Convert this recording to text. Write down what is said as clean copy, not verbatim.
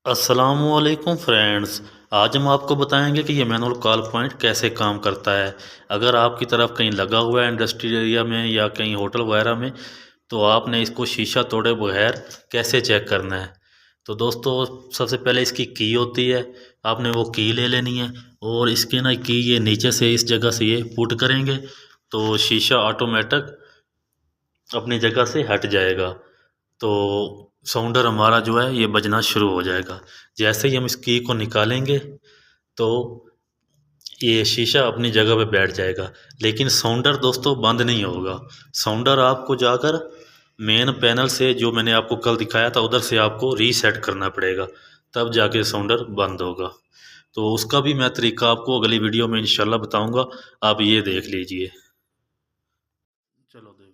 अस्सलामुअलैकुम फ्रेंड्स। आज हम आपको बताएंगे कि ये मैनुअल कॉल पॉइंट कैसे काम करता है। अगर आपकी तरफ कहीं लगा हुआ है इंडस्ट्रियल एरिया में या कहीं होटल वगैरह में, तो आपने इसको शीशा तोड़े बगैर कैसे चेक करना है। तो दोस्तों, सबसे पहले इसकी की होती है, आपने वो की ले लेनी है। और इसके ना की ये नीचे से इस जगह से ये पुट करेंगे तो शीशा ऑटोमेटिक अपनी जगह से हट जाएगा। तो साउंडर हमारा जो है ये बजना शुरू हो जाएगा। जैसे ही हम इस की को निकालेंगे तो ये शीशा अपनी जगह पे बैठ जाएगा। लेकिन साउंडर दोस्तों बंद नहीं होगा। साउंडर आपको जाकर मेन पैनल से, जो मैंने आपको कल दिखाया था, उधर से आपको रीसेट करना पड़ेगा, तब जाके साउंडर बंद होगा। तो उसका भी मैं तरीका आपको अगली वीडियो में इंशाल्लाह बताऊंगा। आप ये देख लीजिए। चलो देखो।